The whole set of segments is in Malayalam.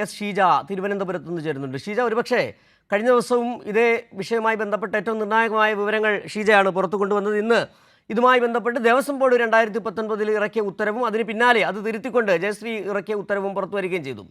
എസ് ഷീജ തിരുവനന്തപുരത്ത് നിന്ന് ചേരുന്നുണ്ട്. ഷീജ, ഒരുപക്ഷെ കഴിഞ്ഞ ദിവസവും ഇതേ വിഷയവുമായി ബന്ധപ്പെട്ട ഏറ്റവും നിർണായകമായ വിവരങ്ങൾ ഷീജയാണ് പുറത്തു കൊണ്ടുവന്നത്. ഇന്ന് ഇതുമായി ബന്ധപ്പെട്ട് ദേവസ്വം ബോർഡ് 2019 ഇറക്കിയ ഉത്തരവും അതിന് പിന്നാലെ അത് തിരുത്തിക്കൊണ്ട് ജയശ്രീ ഇറക്കിയ ഉത്തരവും പുറത്തു വരികയും ചെയ്തു.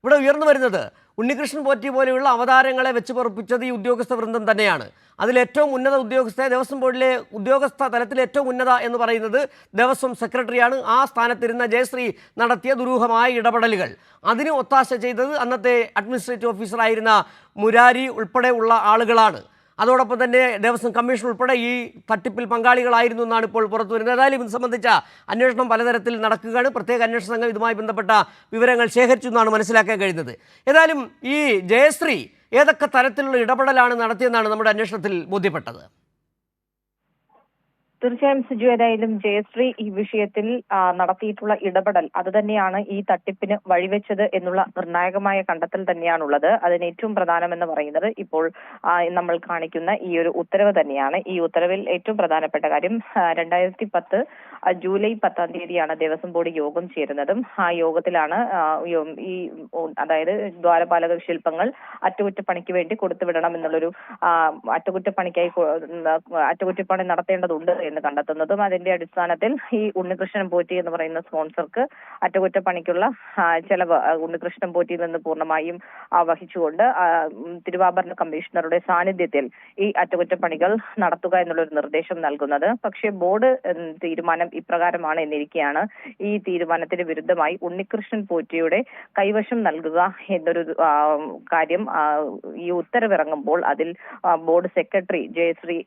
ഇവിടെ ഉയർന്നു വരുന്നത് ഉണ്ണികൃഷ്ണൻ പോറ്റി പോലെയുള്ള അവതാരങ്ങളെ വെച്ച് പൊറപ്പിച്ചത് ഈ ഉദ്യോഗസ്ഥ വൃന്ദം തന്നെയാണ്. അതിലേറ്റവും ഉന്നത ഉദ്യോഗസ്ഥ, ദേവസ്വം ബോർഡിലെ ഉദ്യോഗസ്ഥ തലത്തിലെ ഏറ്റവും ഉന്നത എന്ന് പറയുന്നത് ദേവസ്വം സെക്രട്ടറിയാണ്. ആ സ്ഥാനത്തിരുന്ന ജയശ്രീ നടത്തിയ ദുരൂഹമായ ഇടപെടലുകൾ, അതിന് ഒത്താശ ചെയ്തത് അന്നത്തെ അഡ്മിനിസ്ട്രേറ്റീവ് ഓഫീസറായിരുന്ന മുരാരി ഉൾപ്പെടെ ഉള്ള ആളുകളാണ്. അതോടൊപ്പം തന്നെ ദേവസ്വം കമ്മീഷൻ ഉൾപ്പെടെ ഈ തട്ടിപ്പിൽ പങ്കാളികളായിരുന്നു എന്നാണ് ഇപ്പോൾ പുറത്തു വരുന്നത്. ഏതായാലും ഇത് സംബന്ധിച്ച അന്വേഷണം പലതരത്തിൽ നടക്കുകയാണ്. പ്രത്യേക അന്വേഷണ സംഘം ഇതുമായി ബന്ധപ്പെട്ട വിവരങ്ങൾ ശേഖരിച്ചു എന്നാണ് മനസ്സിലാക്കാൻ കഴിയുന്നത്. ഏതായാലും ഈ ജയശ്രീ ഏതൊക്കെ തരത്തിലുള്ള ഇടപെടലാണ് നടത്തിയെന്നാണ് നമ്മുടെ അന്വേഷണത്തിൽ ബോധ്യപ്പെട്ടത്? തീർച്ചയായും സിജു, ഏതായാലും ജയശ്രീ ഈ വിഷയത്തിൽ നടത്തിയിട്ടുള്ള ഇടപെടൽ അത് തന്നെയാണ് ഈ തട്ടിപ്പിന് വഴിവെച്ചത് എന്നുള്ള നിർണായകമായ കണ്ടെത്തൽ തന്നെയാണുള്ളത്. അതിന് ഏറ്റവും പ്രധാനമെന്ന് പറയുന്നത് ഇപ്പോൾ നമ്മൾ കാണിക്കുന്ന ഈ ഒരു ഉത്തരവ് തന്നെയാണ്. ഈ ഉത്തരവിൽ ഏറ്റവും പ്രധാനപ്പെട്ട കാര്യം 2010 ജൂലൈ 10 തീയതിയാണ് ദേവസ്വം ബോർഡ് യോഗം ചേരുന്നതും ആ യോഗത്തിലാണ് ഈ അതായത് ദ്വാരപാലക ശില്പങ്ങൾ അറ്റകുറ്റപ്പണിക്ക് വേണ്ടി കൊടുത്തുവിടണം എന്നുള്ളൊരു അറ്റകുറ്റപ്പണി നടത്തേണ്ടതുണ്ട് എന്ന് കണ്ടെത്തുന്നതും അതിന്റെ അടിസ്ഥാനത്തിൽ ഈ ഉണ്ണികൃഷ്ണൻ പോറ്റി എന്ന് പറയുന്ന സ്പോൺസർക്ക് അറ്റകുറ്റപ്പണിക്കുള്ള ചെലവ് ഉണ്ണികൃഷ്ണൻ പോറ്റിയിൽ നിന്ന് പൂർണ്ണമായും വഹിച്ചുകൊണ്ട് തിരുവാഭരണ കമ്മീഷണറുടെ സാന്നിധ്യത്തിൽ ഈ അറ്റകുറ്റപ്പണികൾ നടത്തുക എന്നുള്ളൊരു നിർദ്ദേശം നൽകുന്നത്. പക്ഷേ ബോർഡ് തീരുമാനം ഇപ്രകാരമാണ് എന്നിരിക്കെയാണ് ഈ തീരുമാനത്തിന് വിരുദ്ധമായി ഉണ്ണികൃഷ്ണൻ പോറ്റിയുടെ കൈവശം നൽകുക എന്നൊരു കാര്യം ഈ ഉത്തരവിറങ്ങുമ്പോൾ അതിൽ ബോർഡ് സെക്രട്ടറി ജയശ്രീ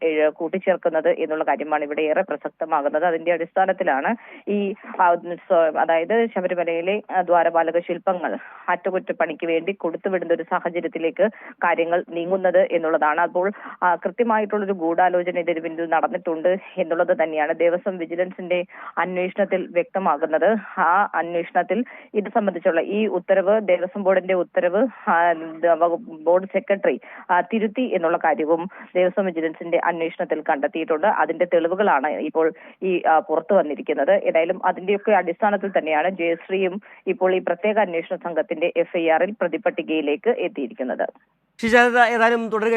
കൂട്ടിച്ചേർക്കുന്നത് എന്നുള്ള കാര്യമാണ് ഇവിടെ ഏറെ പ്രസക്തമാകുന്നത്. അതിന്റെ അടിസ്ഥാനത്തിലാണ് ഈ അതായത് ശബരിമലയിലെ ദ്വാരപാലക ശില്പങ്ങൾ അറ്റകുറ്റപ്പണിക്ക് വേണ്ടി കൊടുത്തുവിടുന്ന ഒരു സാഹചര്യത്തിലേക്ക് കാര്യങ്ങൾ നീങ്ങുന്നത് എന്നുള്ളതാണ്. അപ്പോൾ കൃത്യമായിട്ടുള്ളൊരു ഗൂഢാലോചന ഇതിന് പിന്നിൽ നടന്നിട്ടുണ്ട് എന്നുള്ളത് തന്നെയാണ് ദേവസ്വം വിജിലൻസിന്റെ അന്വേഷണത്തിൽ വ്യക്തമാകുന്നത്. ആ അന്വേഷണത്തിൽ ഇത് സംബന്ധിച്ചുള്ള ഈ ഉത്തരവ്, ദേവസ്വം ബോർഡിന്റെ ഉത്തരവ് ബോർഡ് സെക്രട്ടറി തിരുത്തി എന്നുള്ള കാര്യവും ദേവസ്വം വിജിലൻസിന്റെ അന്വേഷണത്തിൽ കണ്ടെത്തിയിട്ടുണ്ട്. അതിന്റെ തെളിവുകളാണ് ഇപ്പോൾ ഈ പുറത്തു വന്നിരിക്കുന്നത്. ഏതായാലും അതിന്റെയൊക്കെ അടിസ്ഥാനത്തിൽ തന്നെയാണ് ജയശ്രീയും ഇപ്പോൾ ഈ പ്രത്യേക അന്വേഷണ സംഘത്തിന്റെ FIR പ്രതിപട്ടികയിലേക്ക് എത്തിയിരിക്കുന്നത്. ഏതായാലും തുടരുക.